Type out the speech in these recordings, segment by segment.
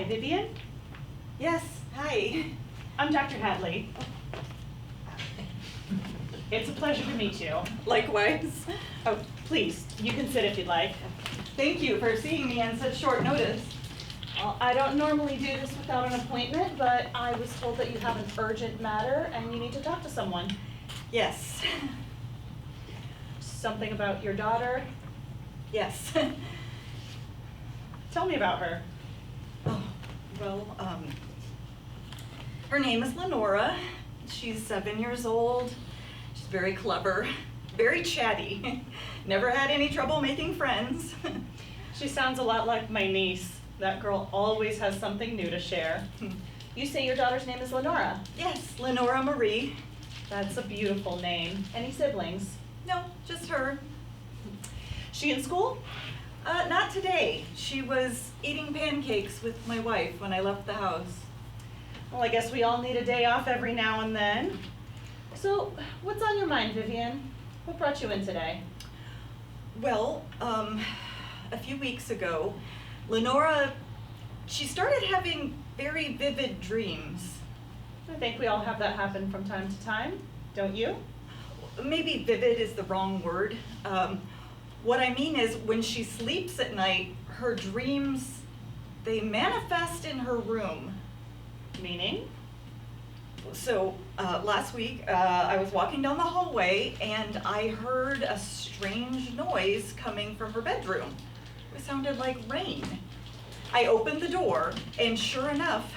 Hi, Vivian. Yes, hi. I'm Dr. Hadley. It's a pleasure to meet you. Likewise. Oh, please, you can sit if you'd like. Thank you for seeing me on such short notice. Well, I don't normally do this without an appointment, but I was told that you have an urgent matter and you need to talk to someone. Yes. Something about your daughter? Yes. Tell me about her. Oh, well, her name is LENORA. She's 7 years old. She's very clever, very chatty. Never had any trouble making friends. She sounds a lot like my niece. That girl always has something new to share. You say your daughter's name is LENORA? Yes, LENORA Marie. That's a beautiful name. Any siblings? No, just her. She in school? Not today. She was eating pancakes with my wife when I left the house. Well, I guess we all need a day off every now and then. So, what's on your mind, Vivian? What brought you in today? Well, a few weeks ago, LENORA, she started having very vivid dreams. I think we all have that happen from time to time, don't you? Maybe vivid is the wrong word. What I mean is when she sleeps at night, her dreams, they manifest in her room. Meaning? So last week, I was walking down the hallway and I heard a strange noise coming from her bedroom. It sounded like rain. I opened the door and sure enough,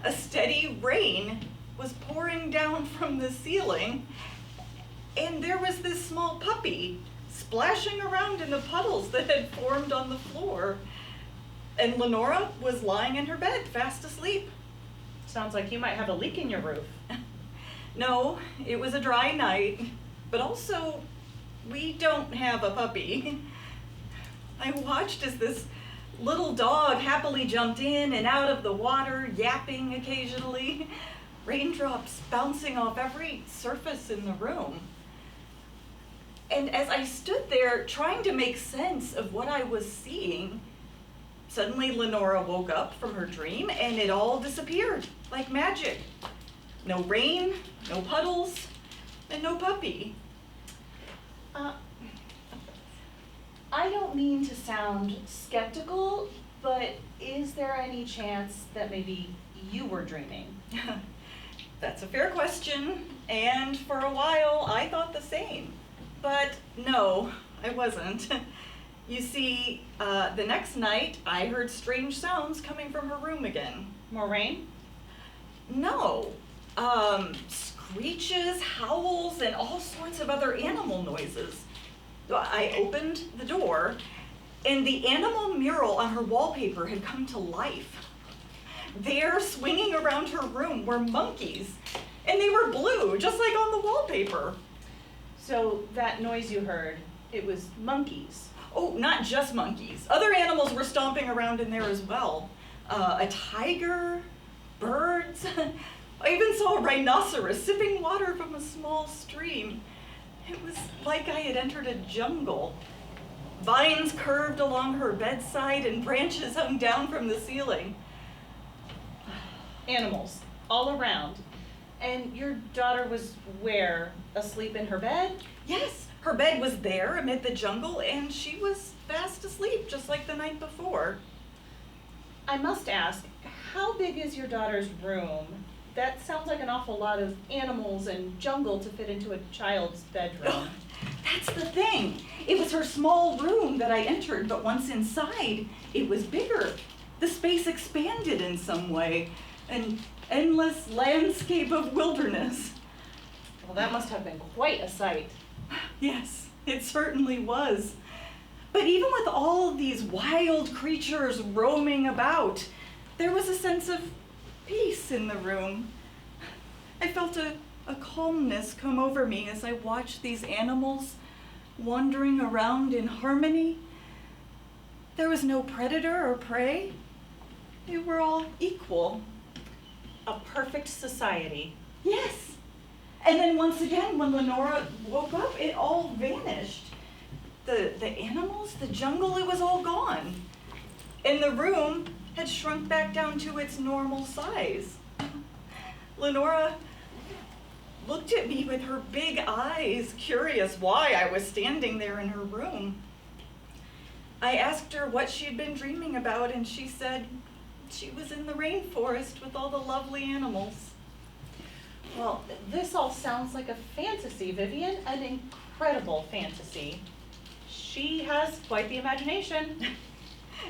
a steady rain was pouring down from the ceiling and there was this small puppy splashing around in the puddles that had formed on the floor. And LENORA was lying in her bed, fast asleep. Sounds like you might have a leak in your roof. No, it was a dry night, but also we don't have a puppy. I watched as this little dog happily jumped in and out of the water, yapping occasionally, raindrops bouncing off every surface in the room. And as I stood there trying to make sense of what I was seeing, suddenly LENORA woke up from her dream and it all disappeared like magic. No rain, no puddles, and no puppy. I don't mean to sound skeptical, but is there any chance that maybe you were dreaming? That's a fair question, and for a while I thought the same. But no, I wasn't. You see, the next night I heard strange sounds coming from her room again. More rain? No, screeches, howls, and all sorts of other animal noises. I opened the door, and the animal mural on her wallpaper had come to life. There, swinging around her room, were monkeys, and they were blue, just like on the wallpaper. So that noise you heard, it was monkeys. Oh, not just monkeys. Other animals were stomping around in there as well. A tiger, birds. I even saw a rhinoceros sipping water from a small stream. It was like I had entered a jungle. Vines curved along her bedside and branches hung down from the ceiling. Animals, all around. And your daughter was where? Asleep in her bed? Yes, her bed was there amid the jungle and she was fast asleep just like the night before. I must ask, how big is your daughter's room? That sounds like an awful lot of animals and jungle to fit into a child's bedroom. That's the thing. It was her small room that I entered, but once inside, it was bigger. The space expanded in some way. An endless landscape of wilderness. Well, that must have been quite a sight. Yes, it certainly was. But even with all of these wild creatures roaming about, there was a sense of peace in the room. I felt a calmness come over me as I watched these animals wandering around in harmony. There was no predator or prey. They were all equal. A perfect society. Yes. And then once again, when LENORA woke up, it all vanished. The animals, the jungle, it was all gone. In the room, had shrunk back down to its normal size. LENORA looked at me with her big eyes, curious why I was standing there in her room. I asked her what she had been dreaming about, and she said she was in the rainforest with all the lovely animals. Well, this all sounds like a fantasy, Vivian, an incredible fantasy. She has quite the imagination.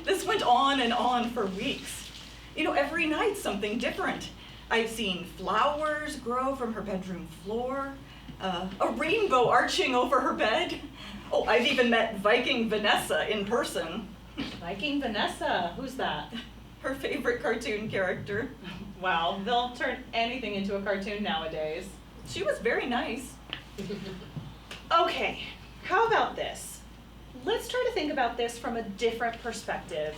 This went on and on for weeks. You know, every night something different. I've seen flowers grow from her bedroom floor, a rainbow arching over her bed. Oh, I've even met Viking Vanessa in person. Viking Vanessa, who's that? Her favorite cartoon character. Wow, they'll turn anything into a cartoon nowadays. She was very nice. Okay, how about this? Let's try to think about this from a different perspective.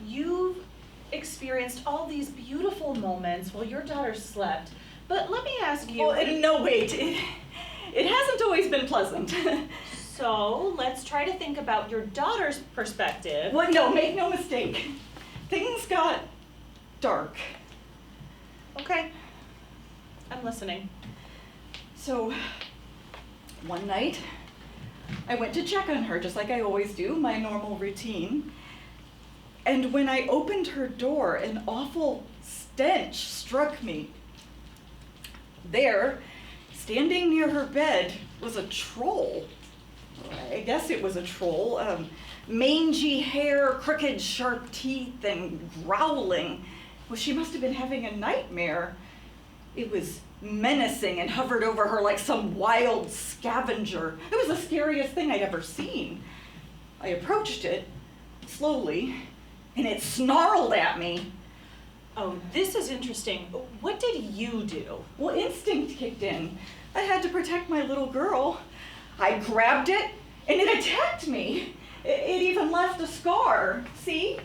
You've experienced all these beautiful moments while your daughter slept, but let me ask you... Oh, no, wait. It hasn't always been pleasant. So, let's try to think about your daughter's perspective. Well, no, make no mistake. Things got dark. Okay, I'm listening. So, one night, I went to check on her, just like I always do, my normal routine. And when I opened her door, an awful stench struck me. There, standing near her bed, was a troll. I guess it was a troll. Mangy hair, crooked, sharp teeth, and growling. Well, she must have been having a nightmare. It was menacing and hovered over her like some wild scavenger. It was the scariest thing I'd ever seen. I approached it, slowly, and it snarled at me. Oh, this is interesting. What did you do? Well, instinct kicked in. I had to protect my little girl. I grabbed it, and it attacked me. It even left a scar. See?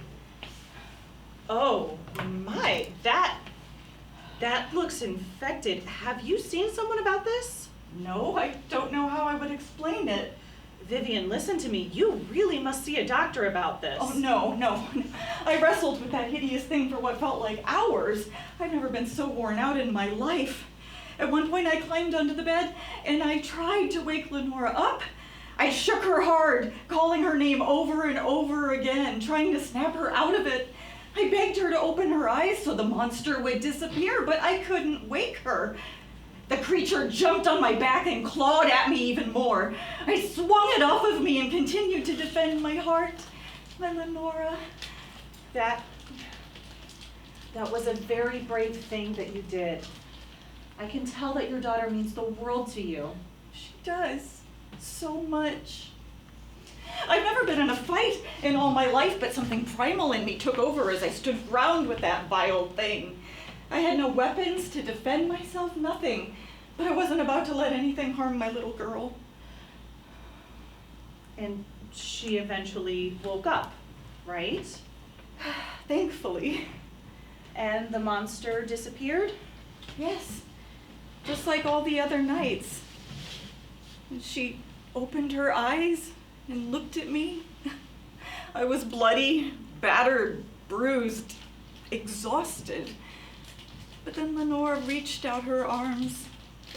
Oh my, that looks infected. Have you seen someone about this? No, I don't know how I would explain it. Vivian, listen to me. You really must see a doctor about this. Oh, no. I wrestled with that hideous thing for what felt like hours. I've never been so worn out in my life. At one point, I climbed under the bed, and I tried to wake LENORA up. I shook her hard, calling her name over and over again, trying to snap her out of it. I begged her to open her eyes so the monster would disappear, but I couldn't wake her. The creature jumped on my back and clawed at me even more. I swung it off of me and continued to defend my heart, my LENORA. That was a very brave thing that you did. I can tell that your daughter means the world to you. She does. So much. I've never been in a fight in all my life, but something primal in me took over as I stood ground with that vile thing. I had no weapons to defend myself, nothing. But I wasn't about to let anything harm my little girl. And she eventually woke up, right? Thankfully. And the monster disappeared? Yes. Just like all the other nights. And she opened her eyes and looked at me. I was bloody, battered, bruised, exhausted. But then LENORA reached out her arms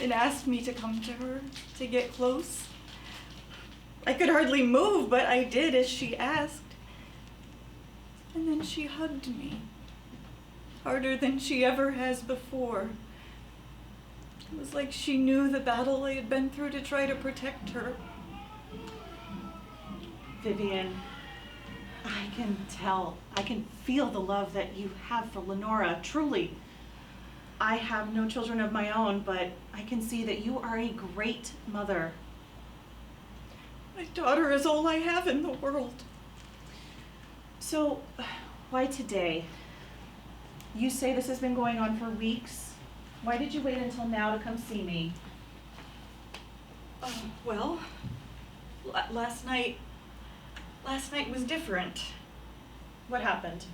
and asked me to come to her, to get close. I could hardly move, but I did as she asked. And then she hugged me, harder than she ever has before. It was like she knew the battle I had been through to try to protect her. Vivian, I can tell, I can feel the love that you have for LENORA, truly. I have no children of my own, but I can see that you are a great mother. My daughter is all I have in the world. So, why today? You say this has been going on for weeks. Why did you wait until now to come see me? Well, last night was different. What happened?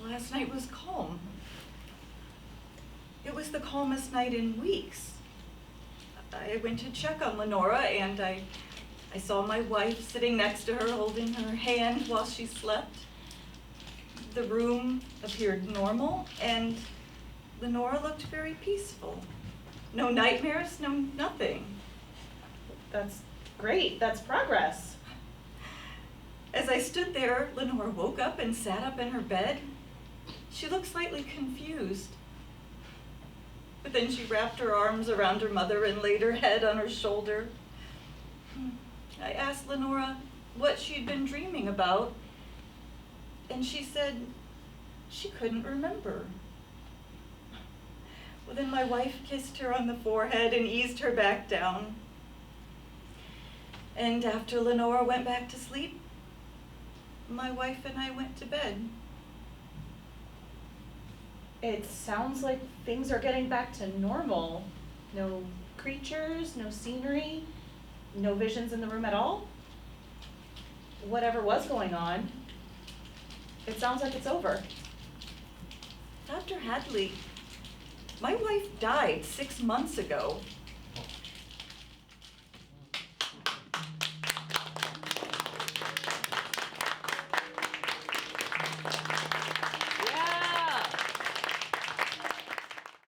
Last night was calm. It was the calmest night in weeks. I went to check on LENORA, and I saw my wife sitting next to her, holding her hand while she slept. The room appeared normal, and LENORA looked very peaceful. No nightmares, no nothing. That's great. That's progress. As I stood there, LENORA woke up and sat up in her bed. She looked slightly confused. But then she wrapped her arms around her mother and laid her head on her shoulder. I asked LENORA what she'd been dreaming about, and she said she couldn't remember. Well, then my wife kissed her on the forehead and eased her back down. And after LENORA went back to sleep, my wife and I went to bed. It sounds like things are getting back to normal. No creatures, no scenery, no visions in the room at all. Whatever was going on, it sounds like it's over. Dr. Hadley, my wife died 6 months ago.